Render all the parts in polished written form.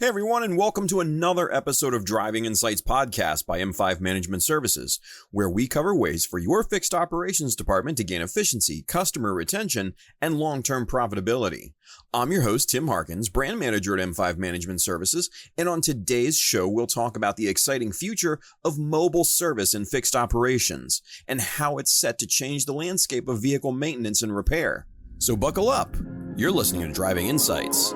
Hey everyone, and welcome to another episode of Driving Insights Podcast by M5 Management Services, where we cover ways for your fixed operations department to gain efficiency, customer retention, and long-term profitability. I'm your host, Tim Harkins, brand manager at M5 Management Services, and on today's show, we'll talk about the exciting future of mobile service in fixed operations and how it's set to change the landscape of vehicle maintenance and repair. So buckle up. You're listening to Driving Insights.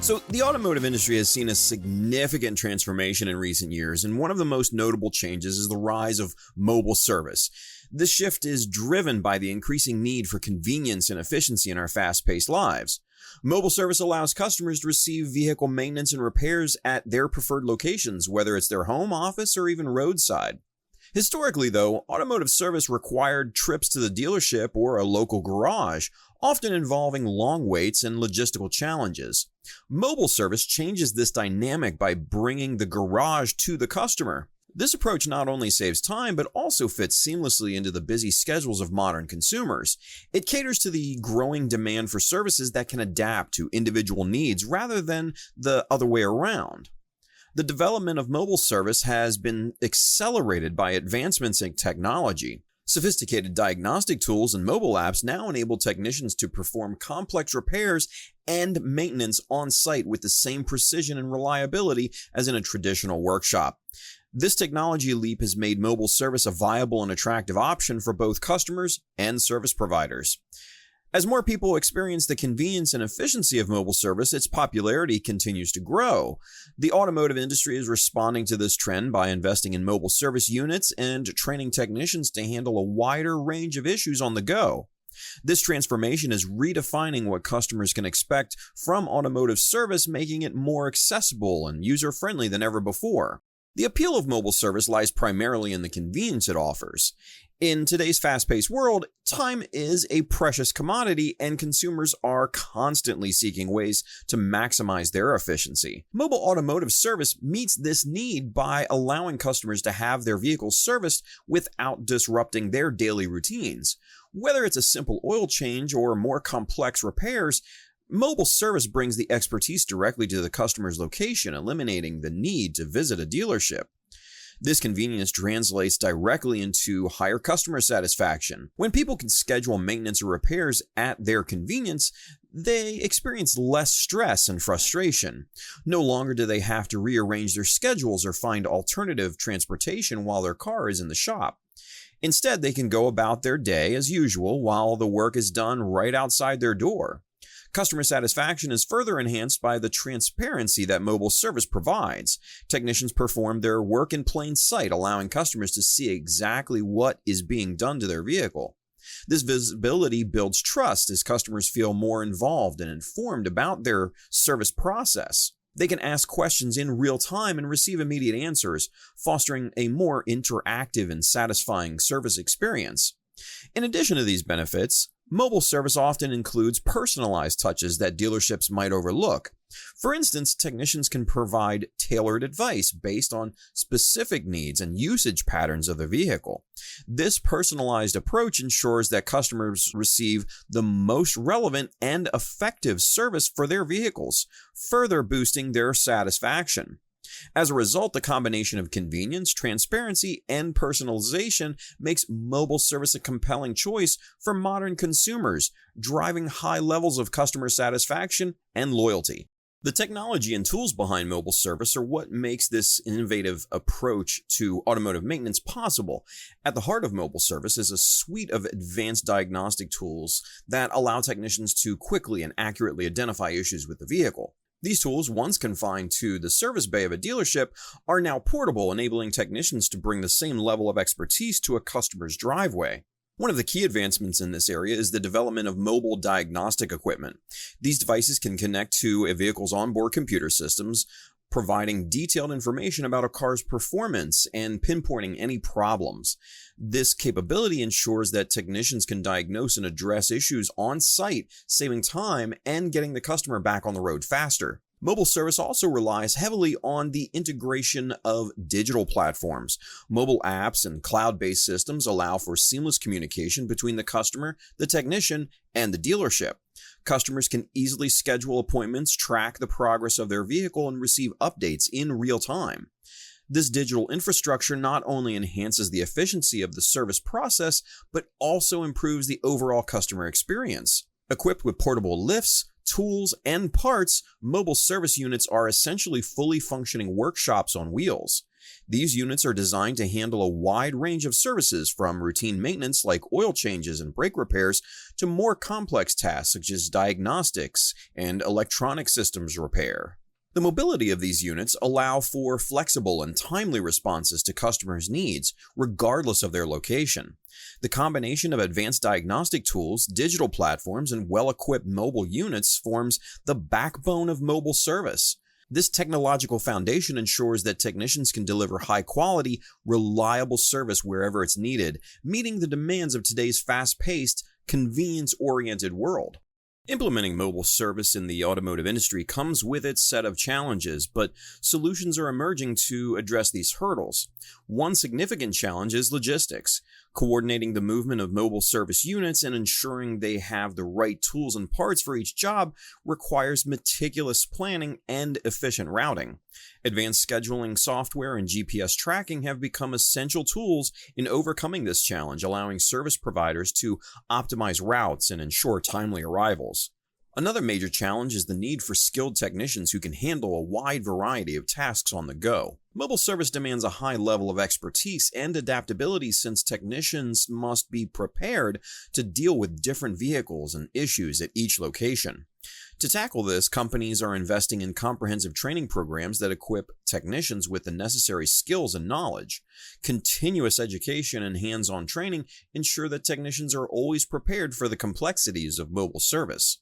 So the automotive industry has seen a significant transformation in recent years, and one of the most notable changes is the rise of mobile service. This shift is driven by the increasing need for convenience and efficiency in our fast-paced lives. Mobile service allows customers to receive vehicle maintenance and repairs at their preferred locations, whether it's their home, office, or even roadside. Historically, though, automotive service required trips to the dealership or a local garage, often involving long waits and logistical challenges. Mobile service changes this dynamic by bringing the garage to the customer. This approach not only saves time, but also fits seamlessly into the busy schedules of modern consumers. It caters to the growing demand for services that can adapt to individual needs rather than the other way around. The development of mobile service has been accelerated by advancements in technology. Sophisticated diagnostic tools and mobile apps now enable technicians to perform complex repairs and maintenance on site with the same precision and reliability as in a traditional workshop. This technology leap has made mobile service a viable and attractive option for both customers and service providers. As more people experience the convenience and efficiency of mobile service, its popularity continues to grow. The automotive industry is responding to this trend by investing in mobile service units and training technicians to handle a wider range of issues on the go. This transformation is redefining what customers can expect from automotive service, making it more accessible and user-friendly than ever before. The appeal of mobile service lies primarily in the convenience it offers. In today's fast-paced world, time is a precious commodity, and consumers are constantly seeking ways to maximize their efficiency. Mobile automotive service meets this need by allowing customers to have their vehicles serviced without disrupting their daily routines. Whether it's a simple oil change or more complex repairs, mobile service brings the expertise directly to the customer's location, eliminating the need to visit a dealership. This convenience translates directly into higher customer satisfaction. When people can schedule maintenance or repairs at their convenience, they experience less stress and frustration. No longer do they have to rearrange their schedules or find alternative transportation while their car is in the shop. Instead, they can go about their day as usual while the work is done right outside their door. Customer satisfaction is further enhanced by the transparency that mobile service provides. Technicians perform their work in plain sight, allowing customers to see exactly what is being done to their vehicle. This visibility builds trust as customers feel more involved and informed about their service process. They can ask questions in real time and receive immediate answers, fostering a more interactive and satisfying service experience. In addition to these benefits, mobile service often includes personalized touches that dealerships might overlook. For instance, technicians can provide tailored advice based on specific needs and usage patterns of the vehicle. This personalized approach ensures that customers receive the most relevant and effective service for their vehicles, further boosting their satisfaction. As a result, the combination of convenience, transparency, and personalization makes mobile service a compelling choice for modern consumers, driving high levels of customer satisfaction and loyalty. The technology and tools behind mobile service are what makes this innovative approach to automotive maintenance possible. At the heart of mobile service is a suite of advanced diagnostic tools that allow technicians to quickly and accurately identify issues with the vehicle. These tools, once confined to the service bay of a dealership, are now portable, enabling technicians to bring the same level of expertise to a customer's driveway. One of the key advancements in this area is the development of mobile diagnostic equipment. These devices can connect to a vehicle's onboard computer systems, providing detailed information about a car's performance and pinpointing any problems. This capability ensures that technicians can diagnose and address issues on site, saving time and getting the customer back on the road faster. Mobile service also relies heavily on the integration of digital platforms. Mobile apps and cloud-based systems allow for seamless communication between the customer, the technician, and the dealership. Customers can easily schedule appointments, track the progress of their vehicle, and receive updates in real time. This digital infrastructure not only enhances the efficiency of the service process, but also improves the overall customer experience. Equipped with portable lifts, tools, and parts, mobile service units are essentially fully functioning workshops on wheels. These units are designed to handle a wide range of services, from routine maintenance like oil changes and brake repairs to more complex tasks such as diagnostics and electronic systems repair. The mobility of these units allow for flexible and timely responses to customers' needs, regardless of their location. The combination of advanced diagnostic tools, digital platforms, and well-equipped mobile units forms the backbone of mobile service. This technological foundation ensures that technicians can deliver high-quality, reliable service wherever it's needed, meeting the demands of today's fast-paced, convenience-oriented world. Implementing mobile service in the automotive industry comes with its set of challenges, but solutions are emerging to address these hurdles. One significant challenge is logistics. Coordinating the movement of mobile service units and ensuring they have the right tools and parts for each job requires meticulous planning and efficient routing. Advanced scheduling software and GPS tracking have become essential tools in overcoming this challenge, allowing service providers to optimize routes and ensure timely arrivals. Another major challenge is the need for skilled technicians who can handle a wide variety of tasks on the go. Mobile service demands a high level of expertise and adaptability, since technicians must be prepared to deal with different vehicles and issues at each location. To tackle this, companies are investing in comprehensive training programs that equip technicians with the necessary skills and knowledge. Continuous education and hands-on training ensure that technicians are always prepared for the complexities of mobile service.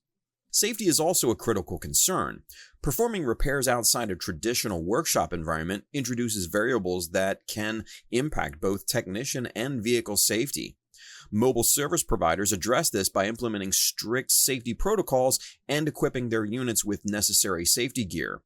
Safety is also a critical concern. Performing repairs outside a traditional workshop environment introduces variables that can impact both technician and vehicle safety. Mobile service providers address this by implementing strict safety protocols and equipping their units with necessary safety gear.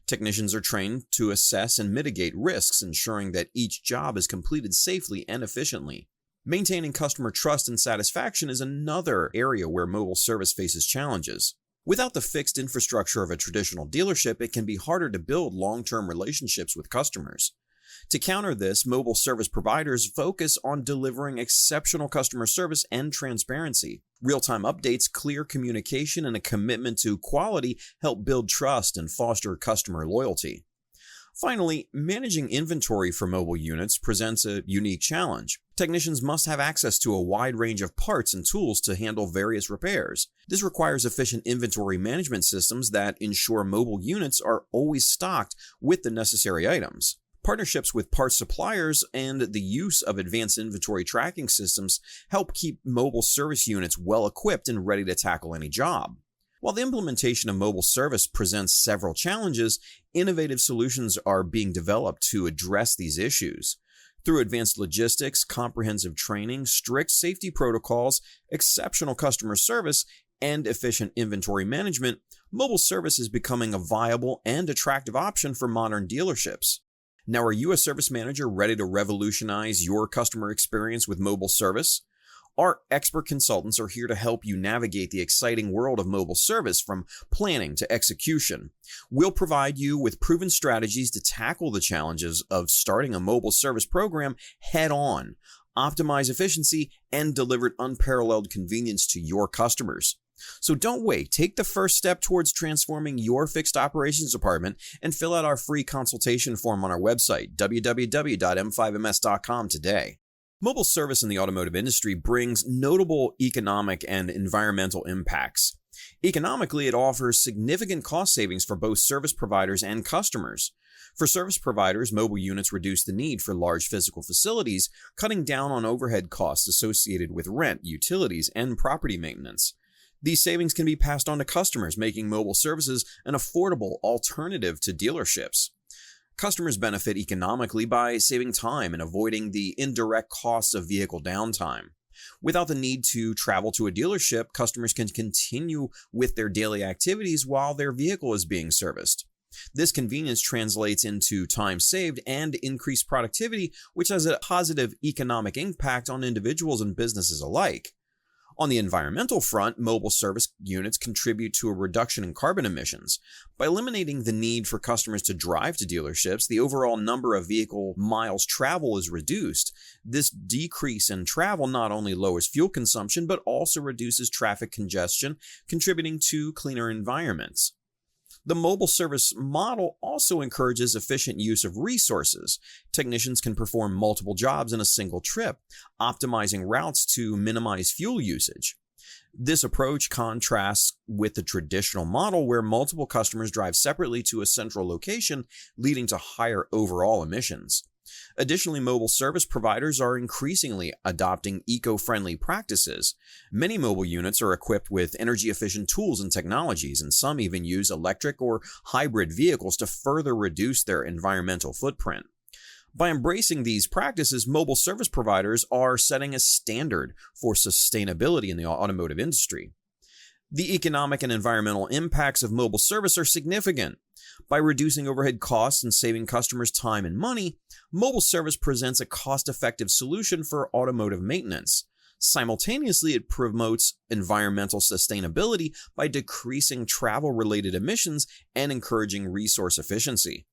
Technicians are trained to assess and mitigate risks, ensuring that each job is completed safely and efficiently. Maintaining customer trust and satisfaction is another area where mobile service faces challenges. Without the fixed infrastructure of a traditional dealership, it can be harder to build long-term relationships with customers. To counter this, mobile service providers focus on delivering exceptional customer service and transparency. Real-time updates, clear communication, and a commitment to quality help build trust and foster customer loyalty. Finally, managing inventory for mobile units presents a unique challenge. Technicians must have access to a wide range of parts and tools to handle various repairs. This requires efficient inventory management systems that ensure mobile units are always stocked with the necessary items. Partnerships with parts suppliers and the use of advanced inventory tracking systems help keep mobile service units well equipped and ready to tackle any job. While the implementation of mobile service presents several challenges, innovative solutions are being developed to address these issues. Through advanced logistics, comprehensive training, strict safety protocols, exceptional customer service, and efficient inventory management, mobile service is becoming a viable and attractive option for modern dealerships. Now, are you a service manager ready to revolutionize your customer experience with mobile service? Our expert consultants are here to help you navigate the exciting world of mobile service from planning to execution. We'll provide you with proven strategies to tackle the challenges of starting a mobile service program head-on, optimize efficiency, and deliver unparalleled convenience to your customers. So don't wait. Take the first step towards transforming your fixed operations department and fill out our free consultation form on our website, www.m5ms.com today. Mobile service in the automotive industry brings notable economic and environmental impacts. Economically, it offers significant cost savings for both service providers and customers. For service providers, mobile units reduce the need for large physical facilities, cutting down on overhead costs associated with rent, utilities, and property maintenance. These savings can be passed on to customers, making mobile services an affordable alternative to dealerships. Customers benefit economically by saving time and avoiding the indirect costs of vehicle downtime. Without the need to travel to a dealership, customers can continue with their daily activities while their vehicle is being serviced. This convenience translates into time saved and increased productivity, which has a positive economic impact on individuals and businesses alike. On the environmental front, mobile service units contribute to a reduction in carbon emissions. By eliminating the need for customers to drive to dealerships, the overall number of vehicle miles traveled is reduced. This decrease in travel not only lowers fuel consumption, but also reduces traffic congestion, contributing to cleaner environments. The mobile service model also encourages efficient use of resources. Technicians can perform multiple jobs in a single trip, optimizing routes to minimize fuel usage. This approach contrasts with the traditional model where multiple customers drive separately to a central location, leading to higher overall emissions. Additionally, mobile service providers are increasingly adopting eco-friendly practices. Many mobile units are equipped with energy-efficient tools and technologies, and some even use electric or hybrid vehicles to further reduce their environmental footprint. By embracing these practices, mobile service providers are setting a standard for sustainability in the automotive industry. The economic and environmental impacts of mobile service are significant. By reducing overhead costs and saving customers time and money, mobile service presents a cost-effective solution for automotive maintenance. Simultaneously, it promotes environmental sustainability by decreasing travel-related emissions and encouraging resource efficiency.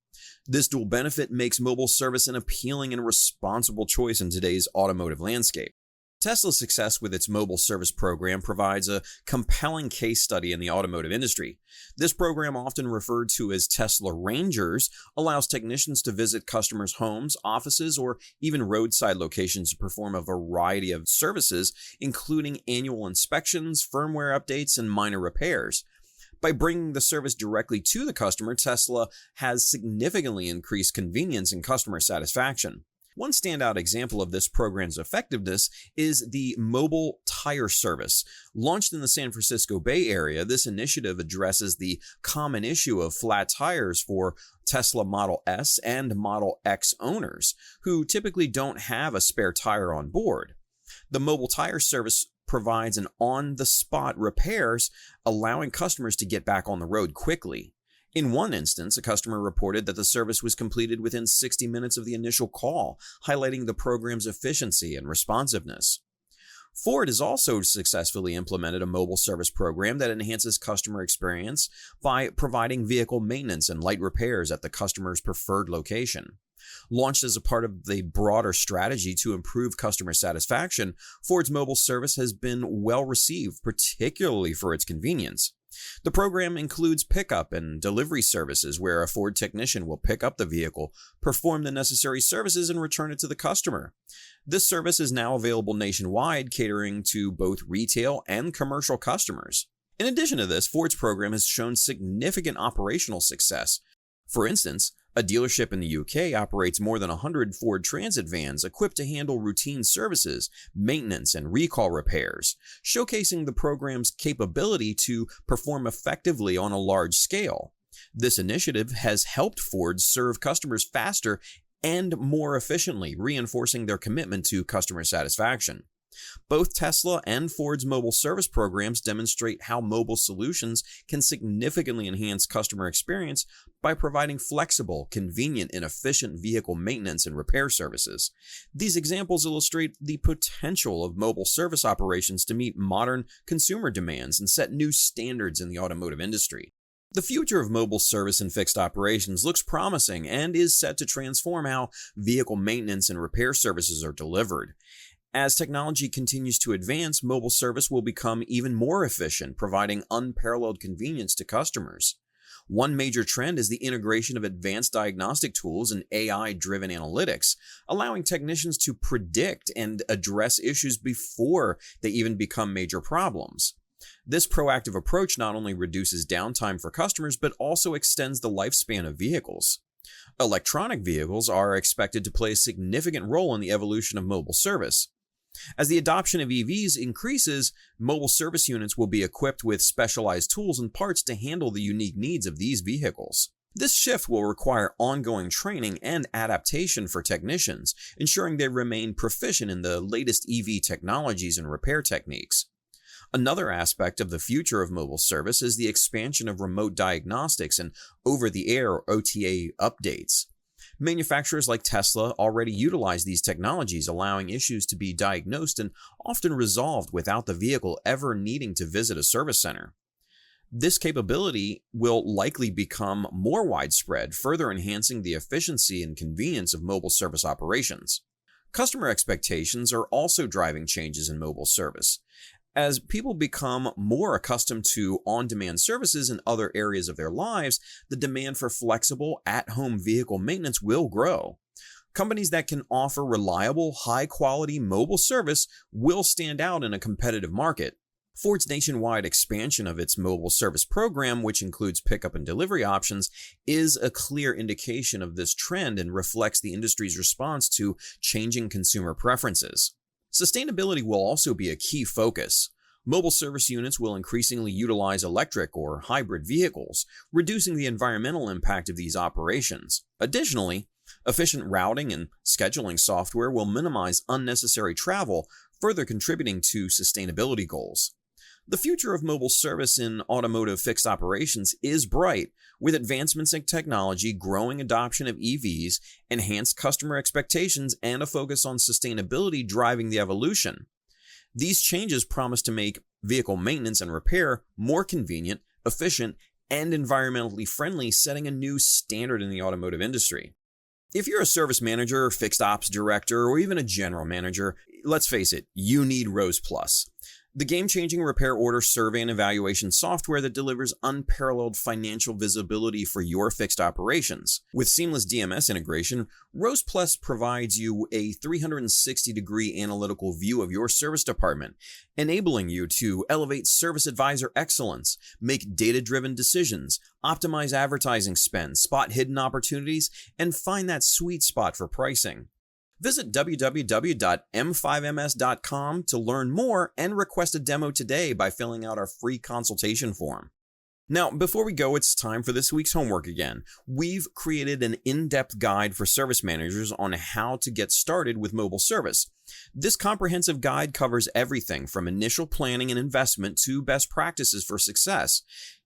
This dual benefit makes mobile service an appealing and responsible choice in today's automotive landscape. Tesla's success with its mobile service program provides a compelling case study in the automotive industry. This program, often referred to as Tesla Rangers, allows technicians to visit customers' homes, offices, or even roadside locations to perform a variety of services, including annual inspections, firmware updates, and minor repairs. By bringing the service directly to the customer, Tesla has significantly increased convenience and customer satisfaction. One standout example of this program's effectiveness is the mobile tire service. Launched in the San Francisco Bay Area, this initiative addresses the common issue of flat tires for Tesla Model S and Model X owners, who typically don't have a spare tire on board. The mobile tire service provides an on-the-spot repairs, allowing customers to get back on the road quickly. In one instance, a customer reported that the service was completed within 60 minutes of the initial call, highlighting the program's efficiency and responsiveness. Ford has also successfully implemented a mobile service program that enhances customer experience by providing vehicle maintenance and light repairs at the customer's preferred location. Launched as a part of the broader strategy to improve customer satisfaction, Ford's mobile service has been well received, particularly for its convenience. The program includes pickup and delivery services where a Ford technician will pick up the vehicle, perform the necessary services, and return it to the customer. This service is now available nationwide, catering to both retail and commercial customers. In addition to this, Ford's program has shown significant operational success. For instance, a dealership in the UK operates more than 100 Ford Transit vans equipped to handle routine services, maintenance, and recall repairs, showcasing the program's capability to perform effectively on a large scale. This initiative has helped Ford serve customers faster and more efficiently, reinforcing their commitment to customer satisfaction. Both Tesla and Ford's mobile service programs demonstrate how mobile solutions can significantly enhance customer experience by providing flexible, convenient, and efficient vehicle maintenance and repair services. These examples illustrate the potential of mobile service operations to meet modern consumer demands and set new standards in the automotive industry. The future of mobile service and fixed operations looks promising and is set to transform how vehicle maintenance and repair services are delivered. As technology continues to advance, mobile service will become even more efficient, providing unparalleled convenience to customers. One major trend is the integration of advanced diagnostic tools and AI-driven analytics, allowing technicians to predict and address issues before they even become major problems. This proactive approach not only reduces downtime for customers, but also extends the lifespan of vehicles. Electronic vehicles are expected to play a significant role in the evolution of mobile service. As the adoption of EVs increases, mobile service units will be equipped with specialized tools and parts to handle the unique needs of these vehicles. This shift will require ongoing training and adaptation for technicians, ensuring they remain proficient in the latest EV technologies and repair techniques. Another aspect of the future of mobile service is the expansion of remote diagnostics and over-the-air or OTA updates. Manufacturers like Tesla already utilize these technologies, allowing issues to be diagnosed and often resolved without the vehicle ever needing to visit a service center. This capability will likely become more widespread, further enhancing the efficiency and convenience of mobile service operations. Customer expectations are also driving changes in mobile service. As people become more accustomed to on-demand services in other areas of their lives, the demand for flexible, at-home vehicle maintenance will grow. Companies that can offer reliable, high-quality mobile service will stand out in a competitive market. Ford's nationwide expansion of its mobile service program, which includes pickup and delivery options, is a clear indication of this trend and reflects the industry's response to changing consumer preferences. Sustainability will also be a key focus. Mobile service units will increasingly utilize electric or hybrid vehicles, reducing the environmental impact of these operations. Additionally, efficient routing and scheduling software will minimize unnecessary travel, further contributing to sustainability goals. The future of mobile service in automotive fixed operations is bright, with advancements in technology, growing adoption of EVs, enhanced customer expectations, and a focus on sustainability driving the evolution. These changes promise to make vehicle maintenance and repair more convenient, efficient, and environmentally friendly, setting a new standard in the automotive industry. If you're a service manager, fixed ops director, or even a general manager, let's face it, you need ROSE Plus, the game-changing repair order survey and evaluation software that delivers unparalleled financial visibility for your fixed operations. With seamless DMS integration, ROSE Plus provides you a 360-degree analytical view of your service department, enabling you to elevate service advisor excellence, make data-driven decisions, optimize advertising spend, spot hidden opportunities, and find that sweet spot for pricing. Visit www.m5ms.com to learn more and request a demo today by filling out our free consultation form. Now, before we go, it's time for this week's homework again. We've created an in-depth guide for service managers on how to get started with mobile service. This comprehensive guide covers everything from initial planning and investment to best practices for success.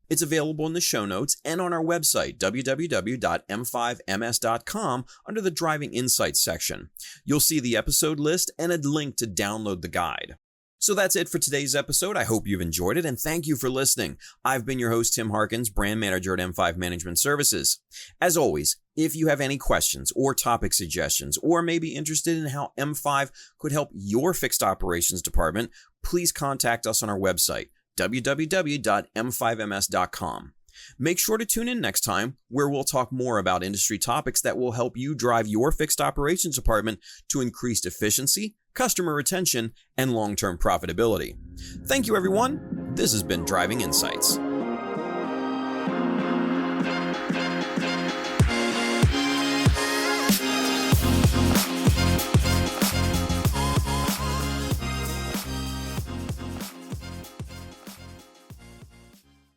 It's available in the show notes and on our website, www.m5ms.com, under the Driving Insights section. You'll see the episode list and a link to download the guide. So that's it for today's episode. I hope you've enjoyed it, and thank you for listening. I've been your host, Tim Harkins, brand manager at M5 Management Services. As always, if you have any questions or topic suggestions, or may be interested in how M5 could help your fixed operations department, please contact us on our website, www.m5ms.com. Make sure to tune in next time, where we'll talk more about industry topics that will help you drive your fixed operations department to increased efficiency, customer retention, and long-term profitability. Thank you, everyone. This has been Driving Insights.